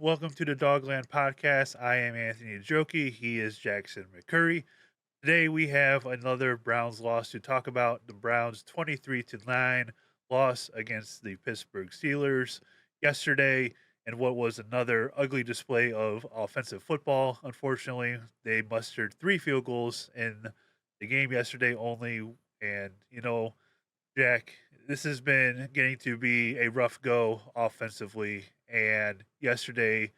Welcome to the Dawgland podcast. I am Anthony Joki. He is Jackson McCurry. Today we have another Browns loss to talk about. The Browns 23-9 loss against the Pittsburgh Steelers yesterday, and what was another ugly display of offensive football. Unfortunately, they mustered 3 field goals in the game yesterday only. And Jack, this has been getting to be a rough go offensively, and yesterday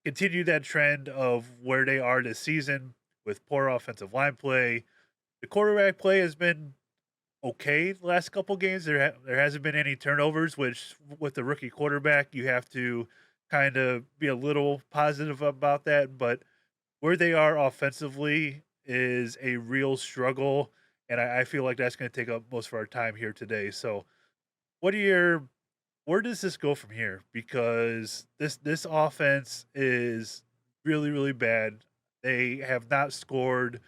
continued that trend of where they are this season with poor offensive line play. The quarterback play has been okay the last couple games. There hasn't been any turnovers, which with the rookie quarterback, you have to kind of be a little positive about that. But where they are offensively is a real struggle, and I feel like that's going to take up most of our time here today. So, what are your where does this go from here? Because this offense is really, really bad. They have not scored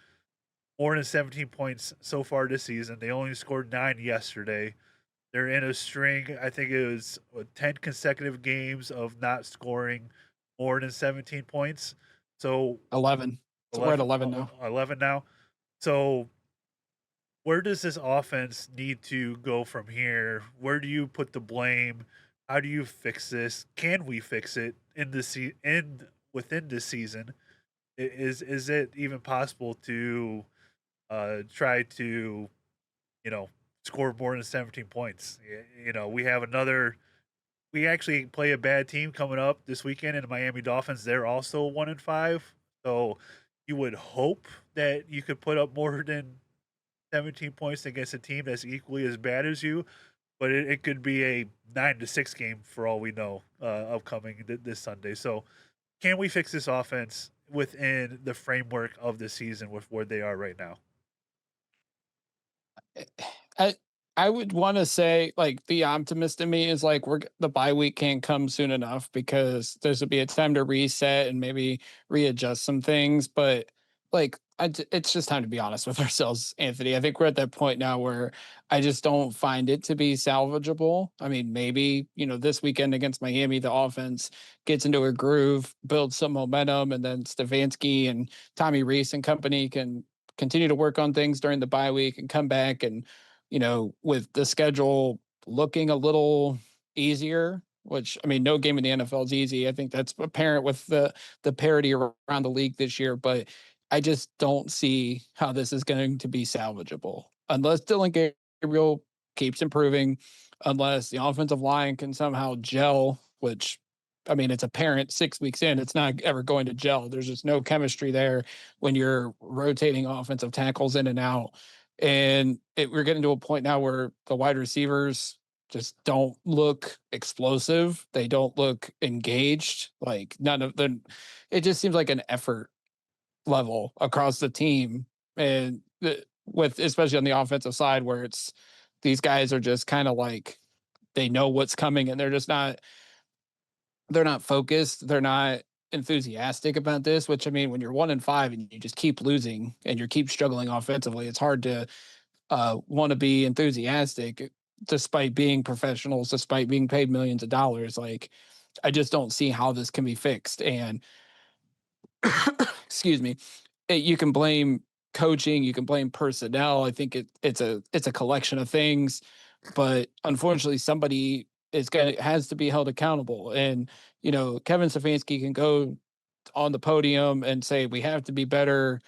more than 17 points so far this season. They only scored 9 yesterday. They're in a string, I think it was 10 consecutive games of not scoring more than 17 points. So 11. So we're at 11 now. 11 now. So where does this offense need to go from here? Where do you put the blame? How do you fix this? Can we fix it within this season? Is it even possible to try to score more than 17 points? We have another. We actually play a bad team coming up this weekend in the Miami Dolphins. They're also 1-5, so you would hope that you could put up more than 17 points against a team that's equally as bad as you, but it could be a 9-6 game for all we know, upcoming this Sunday. So, can we fix this offense within the framework of the season with where they are right now? I I would want to say like the optimist in me is like the bye week can't come soon enough because there's will be a time to reset and maybe readjust some things. But like it's just time to be honest with ourselves, Anthony. I think we're at that point now where I just don't find it to be salvageable. I mean, maybe this weekend against Miami, the offense gets into a groove, builds some momentum, and then Stefanski and Tommy Reese and company can continue to work on things during the bye week and come back and with the schedule looking a little easier, which I mean, no game in the NFL is easy. I think that's apparent with the parity around the league this year, but I just don't see how this is going to be salvageable unless Dylan Gabriel keeps improving, unless the offensive line can somehow gel, which I mean, it's apparent 6 weeks in, it's not ever going to gel. There's just no chemistry there when you're rotating offensive tackles in and out. And we're getting to a point now where the wide receivers just don't look explosive. They don't look engaged. Like none of them. It just seems like an effort level across the team, and with especially on the offensive side, where it's these guys are just kind of like they know what's coming, and they're not focused. They're not enthusiastic about this, which I mean, when you're 1-5 and you just keep losing and you keep struggling offensively, it's hard to want to be enthusiastic despite being professionals, despite being paid millions of dollars. Like, I just don't see how this can be fixed. And excuse me, you can blame coaching, you can blame personnel. I think it's a collection of things, but unfortunately, somebody has to be held accountable. And Kevin Stefanski can go on the podium and say we have to be better,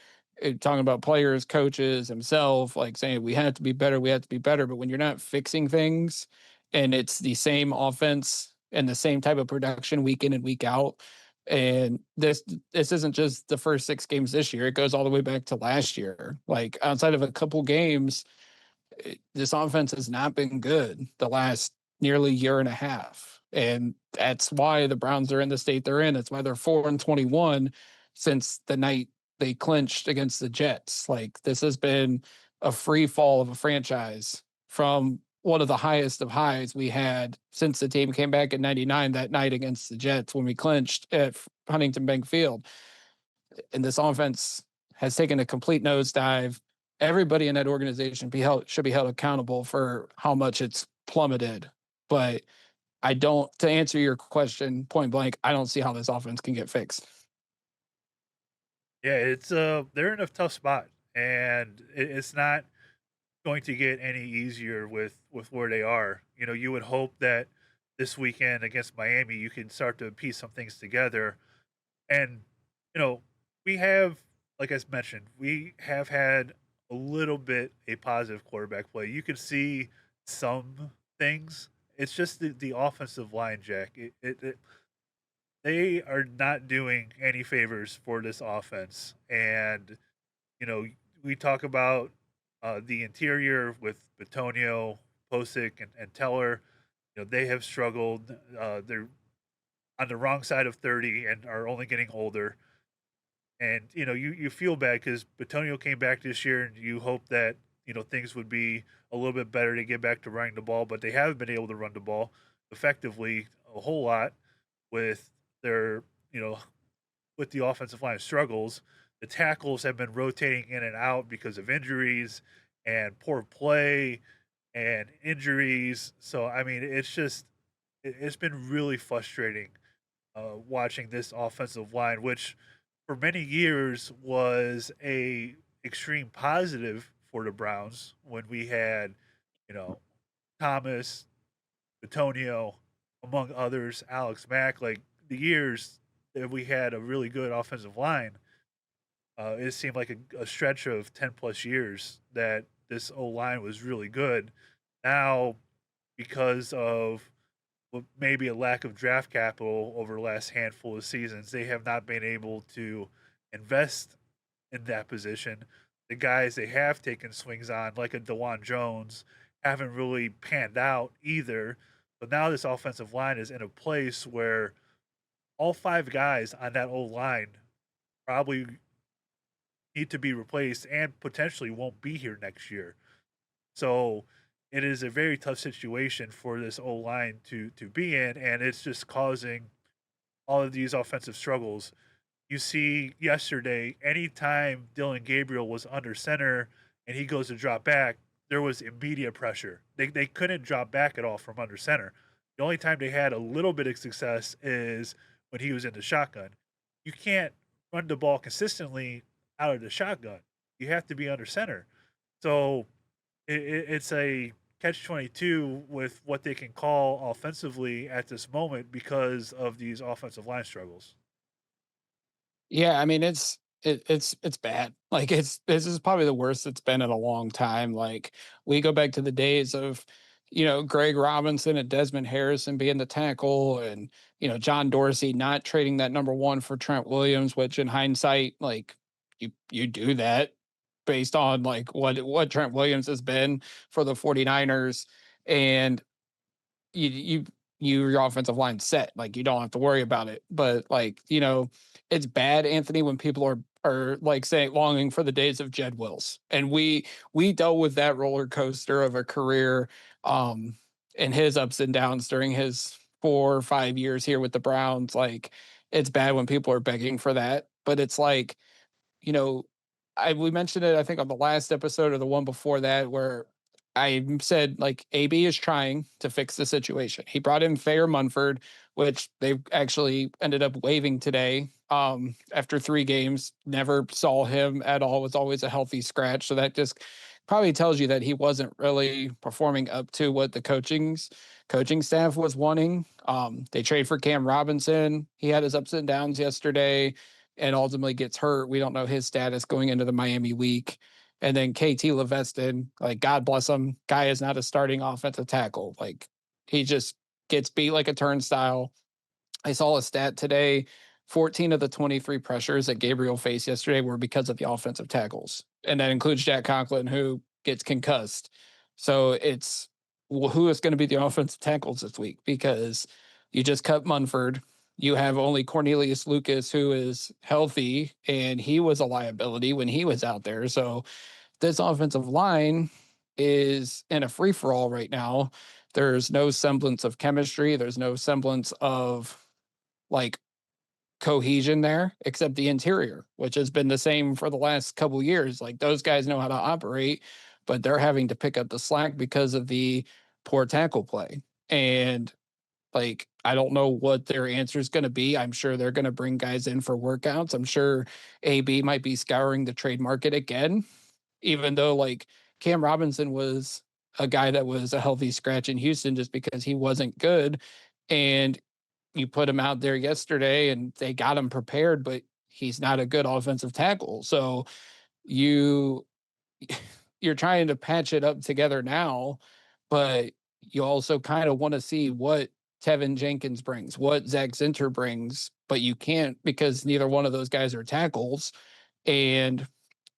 talking about players, coaches, himself, like saying we have to be better, we have to be better. But when you're not fixing things and it's the same offense and the same type of production week in and week out, and this isn't just the first 6 games this year, it goes all the way back to last year. Like outside of a couple games, this offense has not been good the last nearly year and a half. And that's why the Browns are in the state they're in. That's why they're 4-21 since the night they clinched against the Jets. Like this has been a free fall of a franchise from one of the highest of highs we had since the team came back in 99 that night against the Jets when we clinched at Huntington Bank Field. And this offense has taken a complete nosedive. Everybody in that organization should be held accountable for how much it's plummeted. But I don't, to answer your question point blank, I don't see how this offense can get fixed. Yeah, it's they're in a tough spot, and it's not going to get any easier with where they are. You know, you would hope that this weekend against Miami, you can start to piece some things together. And you know, we have, like I mentioned, we have had a little bit a positive quarterback play. You can see some things. It's just the offensive line, Jack. They are not doing any favors for this offense. And you know, we talk about the interior with Batonio, Posick, and Teller. You know, they have struggled. They're on the wrong side of 30 and are only getting older. And you know, you feel bad because Batonio came back this year, and you hope that you know things would be a little bit better to get back to running the ball, but they haven't been able to run the ball effectively a whole lot with their you know with the offensive line struggles. The tackles have been rotating in and out because of injuries and poor play and injuries. So I mean, it's been really frustrating watching this offensive line, which for many years was a extreme positive for the Browns when we had, you know, Thomas, Antonio, among others, Alex Mack. Like the years that we had a really good offensive line, it seemed like a stretch of 10 plus years that this O line was really good. Now, because of maybe a lack of draft capital over the last handful of seasons, they have not been able to invest in that position. The guys they have taken swings on, like a Dewan Jones, haven't really panned out either. But now this offensive line is in a place where all five guys on that old line probably need to be replaced and potentially won't be here next year. So it is a very tough situation for this O line to be in, and it's just causing all of these offensive struggles. You see yesterday, anytime Dylan Gabriel was under center and he goes to drop back, there was immediate pressure. They couldn't drop back at all from under center. The only time they had a little bit of success is when he was in the shotgun. You can't run the ball consistently out of the shotgun. You have to be under center. So it's a catch 22 with what they can call offensively at this moment because of these offensive line struggles. Yeah, I mean it's bad. Like this is probably the worst it's been in a long time. Like we go back to the days of, Greg Robinson and Desmond Harrison being the tackle, and John Dorsey not trading that number 1 for Trent Williams, which in hindsight, like you do that based on like what Trent Williams has been for the 49ers, and your offensive line set. Like you don't have to worry about it. But like, it's bad, Anthony, when people are like saying longing for the days of Jed Wills. And we dealt with that roller coaster of a career and his ups and downs during his 4 or 5 years here with the Browns. Like it's bad when people are begging for that. But it's like, you know, we mentioned it, I think, on the last episode or the one before that, where I said like AB is trying to fix the situation. He brought in Fair Munford, which they actually ended up waiving today. After 3 games, never saw him at all. Was always a healthy scratch. So that just probably tells you that he wasn't really performing up to what the coaching staff was wanting. They trade for Cam Robinson. He had his ups and downs yesterday and ultimately gets hurt. We don't know his status going into the Miami week. And then KT Leveston, like God bless him, guy is not a starting offensive tackle. Like he just gets beat like a turnstile. I saw a stat today. 14 of the 23 pressures that Gabriel faced yesterday were because of the offensive tackles. And that includes Jack Conklin, who gets concussed. So it's, well, who is going to be the offensive tackles this week? Because you just cut Munford. You have only Cornelius Lucas, who is healthy, and he was a liability when he was out there. So this offensive line is in a free for all right now. There's no semblance of chemistry. There's no semblance of like cohesion there, except the interior, which has been the same for the last couple years. Like those guys know how to operate, but they're having to pick up the slack because of the poor tackle play. And Like, I don't know what their answer is going to be. I'm sure they're going to bring guys in for workouts. I'm sure AB might be scouring the trade market again, even though like Cam Robinson was a guy that was a healthy scratch in Houston just because he wasn't good. And you put him out there yesterday and they got him prepared, but he's not a good offensive tackle. So you you're trying to patch it up together now, but you also kind of want to see what Tevin Jenkins brings, what Zach Zinter brings, but you can't because neither one of those guys are tackles and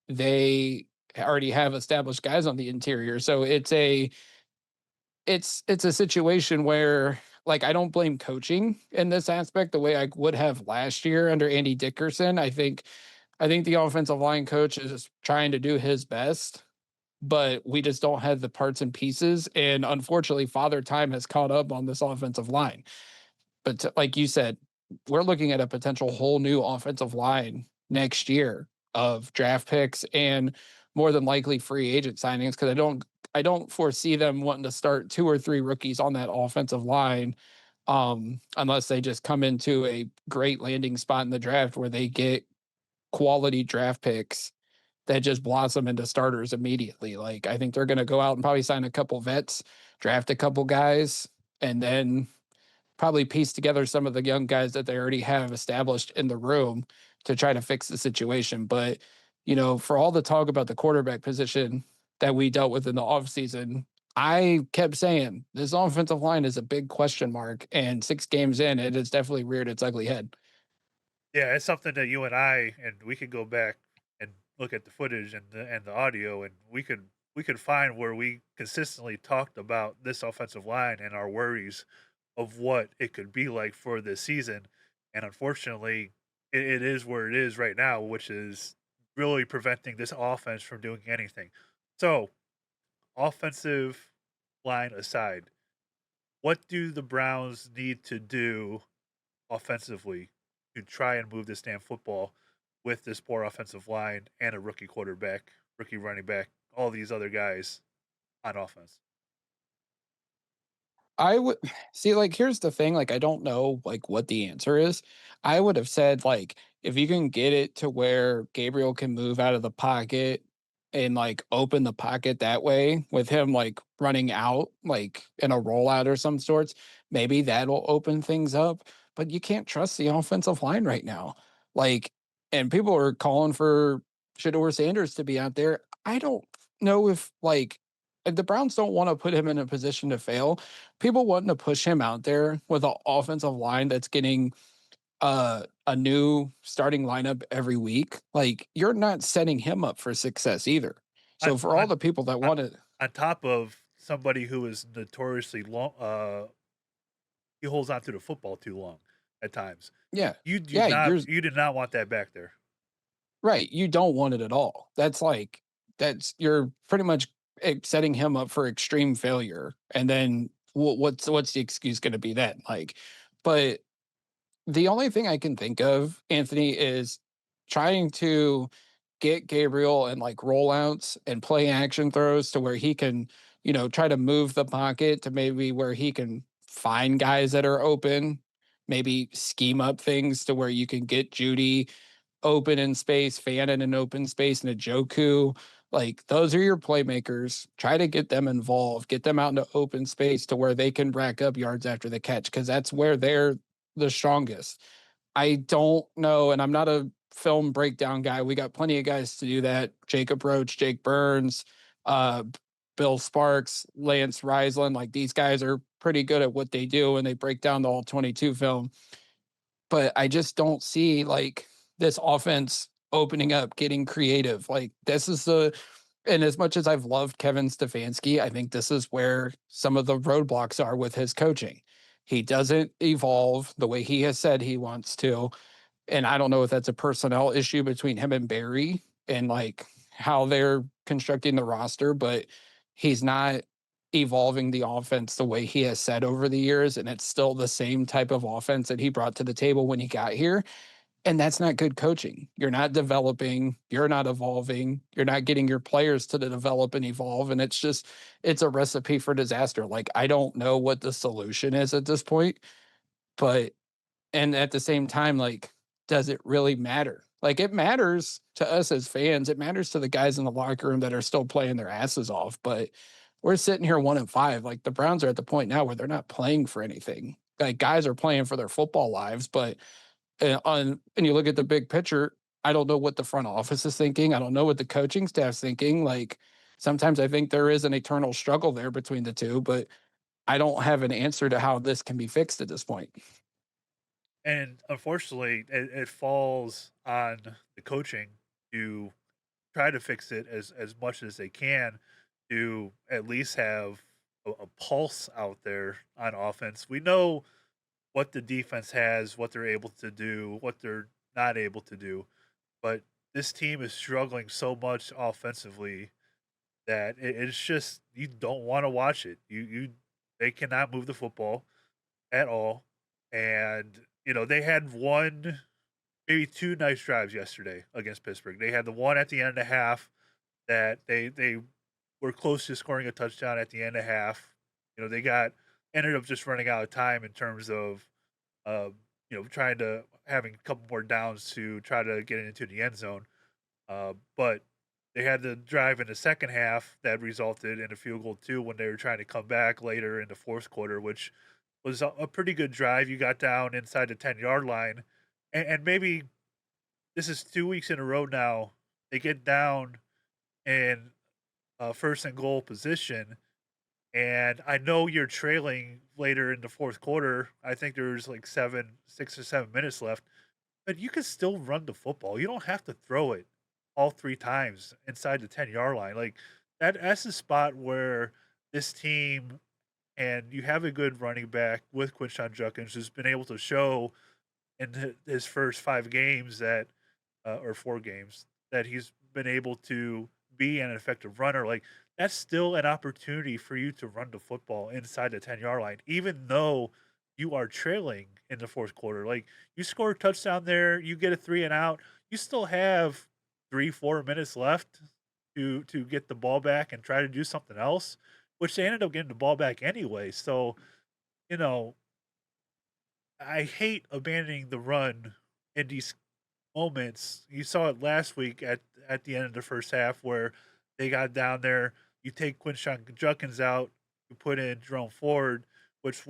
they already have established guys on the interior. So it's a situation where like I don't blame coaching in this aspect the way I would have last year under Andy Dickerson. I think the offensive line coach is trying to do his best, but we just don't have the parts and pieces. And unfortunately, Father Time has caught up on this offensive line. But like you said, we're looking at a potential whole new offensive line next year of draft picks and more than likely free agent signings because I don't foresee them wanting to start two or three rookies on that offensive line unless they just come into a great landing spot in the draft where they get quality draft picks that just blossom into starters immediately. Like I think they're going to go out and probably sign a couple vets, draft a couple guys, and then probably piece together some of the young guys that they already have established in the room to try to fix the situation. But, for all the talk about the quarterback position that we dealt with in the offseason, I kept saying this offensive line is a big question mark. And 6 games in, it has definitely reared its ugly head. Yeah, it's something that you and I and we could go back and look at the footage and the audio, and we could find where we consistently talked about this offensive line and our worries of what it could be like for this season. And unfortunately, it is where it is right now, which is really preventing this offense from doing anything. So, offensive line aside, what do the Browns need to do offensively to try and move this damn football with this poor offensive line and a rookie quarterback, rookie running back, all these other guys on offense? I would see, like, here's the thing, like, I don't know, like, what the answer is. I would have said, like, if you can get it to where Gabriel can move out of the pocket and, like, open the pocket that way with him, like, running out, like, in a rollout or some sorts, maybe that'll open things up, but you can't trust the offensive line right now. Like, and people are calling for Shedeur Sanders to be out there. I don't know if the Browns don't wanna put him in a position to fail, people wanting to push him out there with an offensive line that's getting a new starting lineup every week, like you're not setting him up for success either. On So for all on the people that on want to, on top of somebody who is notoriously long, he holds on to the football too long at times. yeah, You do yeah, not you're you did not want that back there. right. You don't want it at all. You're pretty much setting him up for extreme failure. And then what's the excuse going to be then? Like, but the only thing I can think of, Anthony, is trying to get Gabriel and like rollouts and play action throws to where he can, try to move the pocket to maybe where he can find guys that are open, maybe scheme up things to where you can get Judy open in space, Fannin in open space, and a Joku. Like those are your playmakers. Try to get them involved, get them out into open space to where they can rack up yards after the catch because that's where they're the strongest. I don't know, and I'm not a film breakdown guy. We got plenty of guys to do that. Jacob Roach, Jake Burns, uh, Bill Sparks, Lance Riesland. Like these guys are pretty good at what they do and they break down the all 22 film. But I just don't see like this offense opening up, getting creative. Like this is and as much as I've loved Kevin Stefanski, I think this is where some of the roadblocks are with his coaching. He doesn't evolve the way he has said he wants to. And I don't know if that's a personnel issue between him and Barry and like how they're constructing the roster, but he's not evolving the offense the way he has said over the years. And it's still the same type of offense that he brought to the table when he got here. And that's not good coaching. You're not developing, you're not evolving, you're not getting your players to develop and evolve. And it's a recipe for disaster. Like, I don't know what the solution is at this point, but, and at the same time, like, does it really matter? Like, it matters to us as fans. It matters to the guys in the locker room that are still playing their asses off. But we're sitting here 1-5. Like, the Browns are at the point now where they're not playing for anything. Like, guys are playing for their football lives, but and you look at the big picture, I don't know what the front office is thinking. I don't know what the coaching staff's thinking. Like, sometimes I think there is an eternal struggle there between the two, but I don't have an answer to how this can be fixed at this point. And unfortunately, it falls on the coaching to try to fix it as much as they can to at least have a pulse out there on offense. We know what the defense has, what they're able to do, what they're not able to do, but this team is struggling so much offensively that it's just you don't want to watch it. You they cannot move the football at all, and they had one, maybe two nice drives yesterday against Pittsburgh. They had the one at the end of the half that they were close to scoring a touchdown at the end of half. They ended up just running out of time in terms of uh, trying to having a couple more downs to try to get it into the end zone. But they had the drive in the second half that resulted in a field goal too when they were trying to come back later in the fourth quarter, which was a pretty good drive. You got down inside the 10-yard line, and maybe this is 2 weeks in a row now. They get down in first and goal position, and I know you're trailing later in the fourth quarter. I think there's like 6 or 7 minutes left, but you can still run the football. You don't have to throw it all three times inside the 10-yard line. Like that's the spot where this team, and you have a good running back with Quinshon Judkins who's been able to show in his first 5 games that, or 4 games, that he's been able to be an effective runner. Like that's still an opportunity for you to run the football inside the 10-yard line, even though you are trailing in the fourth quarter. Like you score a touchdown there, you get a 3 and out, you still have 3, 4 minutes left to get the ball back and try to do something else, which they ended up getting the ball back anyway. So, you know, I hate abandoning the run in these moments. You saw it last week at the end of the first half where they got down there. You take Quinshon Judkins out, you put in Jerome Ford, which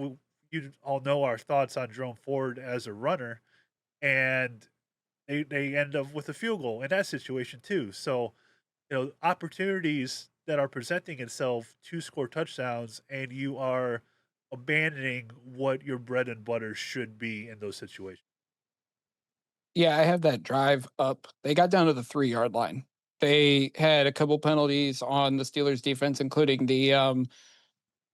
you all know our thoughts on Jerome Ford as a runner, and they end up with a field goal in that situation too. So, opportunities that are presenting itself to score touchdowns, and you are abandoning what your bread and butter should be in those situations. Yeah, I have that drive up. They got down to the 3-yard line. They had a couple penalties on the Steelers defense, including the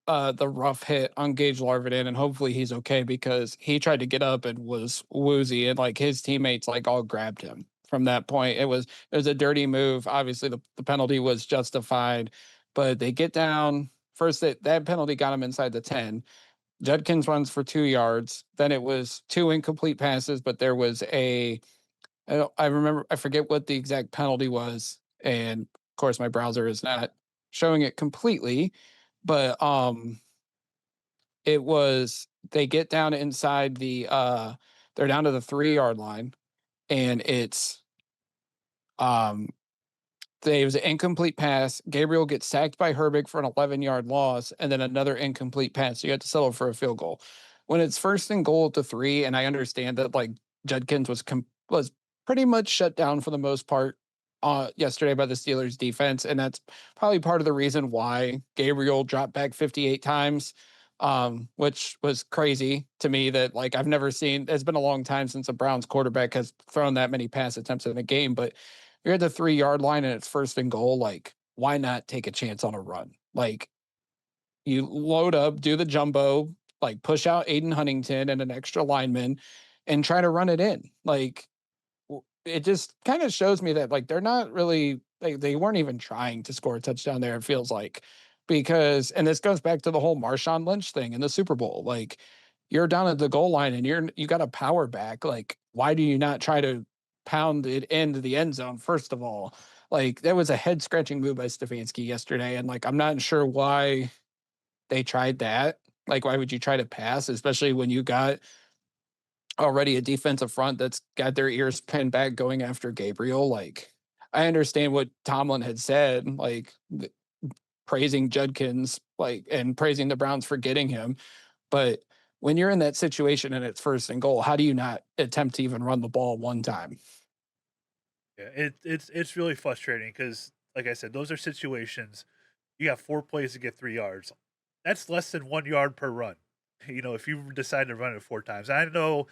rough hit on Gage Larvin, and hopefully he's okay because he tried to get up and was woozy, and like his teammates like all grabbed him from that point. It was a dirty move. Obviously the penalty was justified, but they get down first. That penalty got him inside the 10. Judkins runs for 2 yards. Then it was two incomplete passes, but there was I remember, I forget what the exact penalty was, and of course my browser is not showing it completely, but it was they get down inside they're down to the 3-yard line, and um it was an incomplete pass. Gabriel gets sacked by Herbig for an 11-yard loss, and then another incomplete pass. So you have to settle for a field goal. When it's first and goal at the 3, and I understand that like Judkins was pretty much shut down for the most part yesterday by the Steelers defense, and that's probably part of the reason why Gabriel dropped back 58 times, which was crazy to me. That like I've never seen. It's been a long time since a Browns quarterback has thrown that many pass attempts in a game, but you're at the 3-yard line and it's first and goal. Like, why not take a chance on a run? Like, you load up, do the jumbo, like push out Aiden Huntington and an extra lineman and try to run it in. Like, it just kind of shows me that like they're not really they weren't even trying to score a touchdown there, it feels like. Because and this goes back to the whole Marshawn Lynch thing in the Super Bowl. Like, you're down at the goal line and you got a power back. Like, why do you not try to pound it into the end zone, first of all? Like, that was a head scratching move by Stefanski yesterday. And like, I'm not sure why they tried that. Like, why would you try to pass, especially when you got already a defensive front that's got their ears pinned back going after Gabriel? Like, I understand what Tomlin had said, like praising Judkins, like, and praising the Browns for getting him. But when you're in that situation and it's first and goal, how do you not attempt to even run the ball one time? Yeah, it's really frustrating because, like I said, those are situations. You got 4 plays to get 3 yards. That's less than 1 yard per run. If you decide to run it 4 times. I know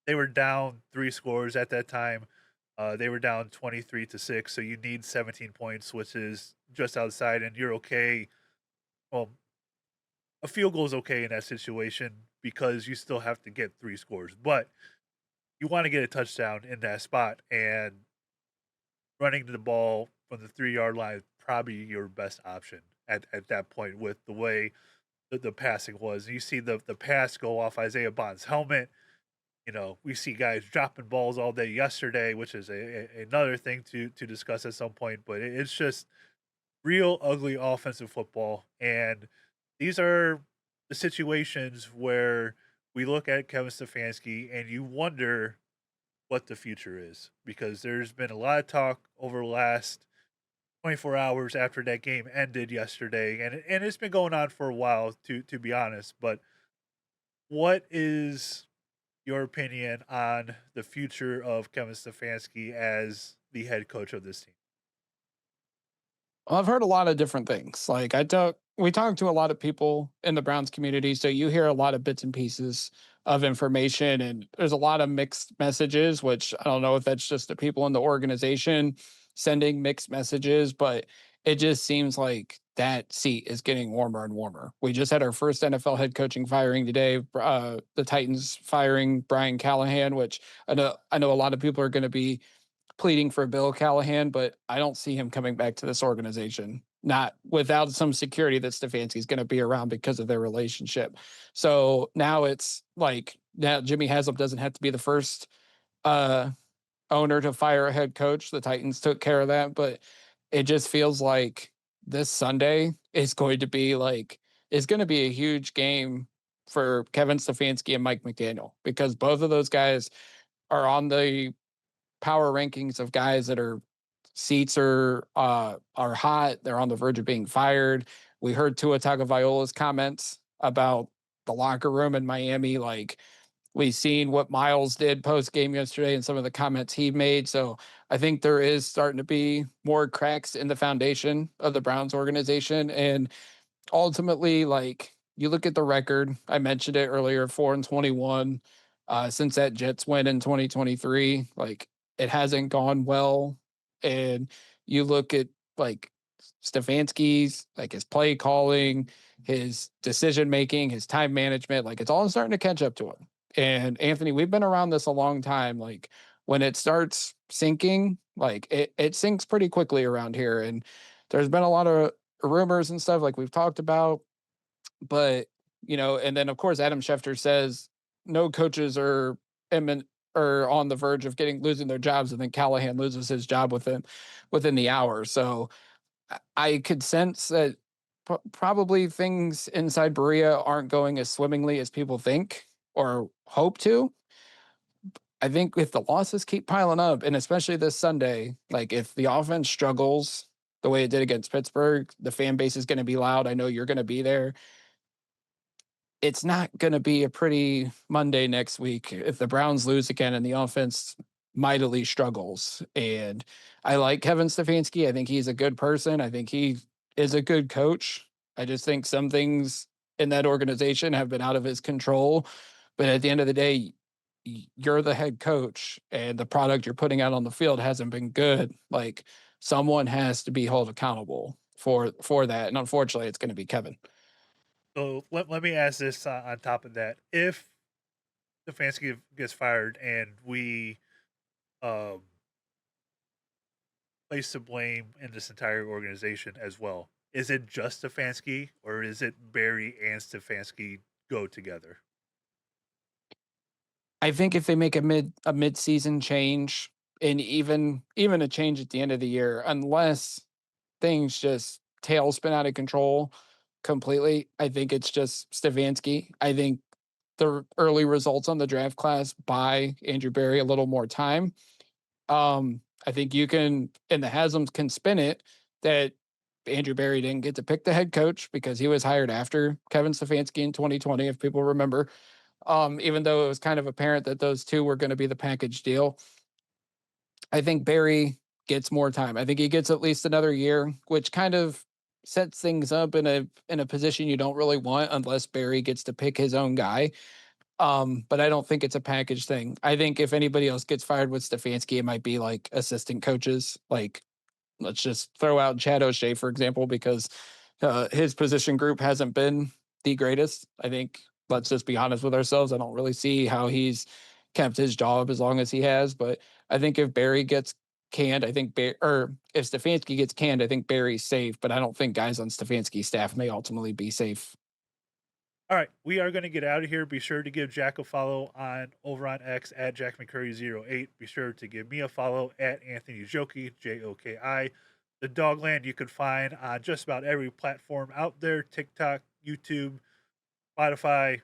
they were down 3 scores at that time. They were down 23-6, so you need 17 points, which is just outside, and you're okay. Well, a field goal is okay in that situation because you still have to get 3 scores, but you want to get a touchdown in that spot, and running the ball from the 3 yard line is probably your best option at that point with the way the passing was. You see the pass go off Isaiah Bond's helmet. We see guys dropping balls all day yesterday, which is another thing to discuss at some point. But it's just real ugly offensive football, and these are the situations where we look at Kevin Stefanski and you wonder what the future is because there's been a lot of talk over the last 24 hours after that game ended yesterday, and it's been going on for a while to be honest. But what is your opinion on the future of Kevin Stefanski as the head coach of this team? Well, I've heard a lot of different things. Like, we talk to a lot of people in the Browns community, so you hear a lot of bits and pieces of information, and there's a lot of mixed messages. Which I don't know if that's just the people in the organization sending mixed messages, but it just seems like that seat is getting warmer and warmer. We just had our first NFL head coaching firing today. The Titans firing Brian Callahan, which I know a lot of people are going to be pleading for Bill Callahan, but I don't see him coming back to this organization, not without some security that Stefanski's going to be around because of their relationship. So now it's like, now Jimmy Haslam doesn't have to be the first uh, owner to fire a head coach. The Titans took care of that, but it just feels like this Sunday is going to be like, is going to be a huge game for Kevin Stefanski and Mike McDaniel, because both of those guys are on the power rankings of guys that are seats are hot. They're on the verge of being fired. We heard Tua Tagovailoa's comments about the locker room in Miami. Like, we seen what Miles did post game yesterday and some of the comments he made. So I think there is starting to be more cracks in the foundation of the Browns organization. And ultimately, like, you look at the record, I mentioned it earlier, 4-21 since that Jets win in 2023. Like, it hasn't gone well. And you look at like Stefanski's, like his play calling, his decision making, his time management, like it's all starting to catch up to him. And Anthony, we've been around this a long time. Like, when it starts sinking, like it sinks pretty quickly around here. And there's been a lot of rumors and stuff like we've talked about, but and then of course Adam Schefter says no coaches are imminent or on the verge of losing their jobs, and then Callahan loses his job within the hour. So I could sense that probably things inside Berea aren't going as swimmingly as people think or hope to. I think if the losses keep piling up, and especially this Sunday, like if the offense struggles the way it did against Pittsburgh, the fan base is going to be loud. I know you're going to be there. It's not going to be a pretty Monday next week if the Browns lose again and the offense mightily struggles. And I like Kevin Stefanski. I think he's a good person. I think he is a good coach. I just think some things in that organization have been out of his control. But at the end of the day, you're the head coach and the product you're putting out on the field hasn't been good. Like, someone has to be held accountable for that. And unfortunately, it's going to be Kevin. So let me ask this on top of that: if Stefanski gets fired and we um, place the blame in this entire organization as well, is it just Stefanski or is it Barry and Stefanski go together? I think if they make a mid-season change and even a change at the end of the year, unless things just tailspin out of control completely, I think it's just Stefanski. I think the early results on the draft class buy Andrew Berry a little more time. I think you can, and the Haslam's can spin it that Andrew Berry didn't get to pick the head coach because he was hired after Kevin Stefanski in 2020, if people remember. Even though it was kind of apparent that those two were going to be the package deal. I think Barry gets more time. I think he gets at least another year, which kind of sets things up in a position you don't really want unless Barry gets to pick his own guy. But I don't think it's a package thing. I think if anybody else gets fired with Stefanski, it might be like assistant coaches. Like, let's just throw out Chad O'Shea, for example, because his position group hasn't been the greatest. I think, let's just be honest with ourselves. I don't really see how he's kept his job as long as he has. But I think if Barry gets canned, I think or if Stefanski gets canned, I think Barry's safe. But I don't think guys on Stefanski's staff may ultimately be safe. All right, we are going to get out of here. Be sure to give Jack a follow over on X at Jack McCurry08. Be sure to give me a follow at Anthony Joki, Joki. The Dawgland you can find on just about every platform out there: TikTok, YouTube, Spotify,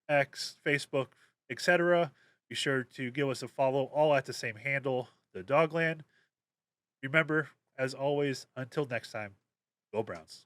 X, Facebook, etc. Be sure to give us a follow, all at the same handle, the Dawgland. Remember, as always, until next time, go Browns.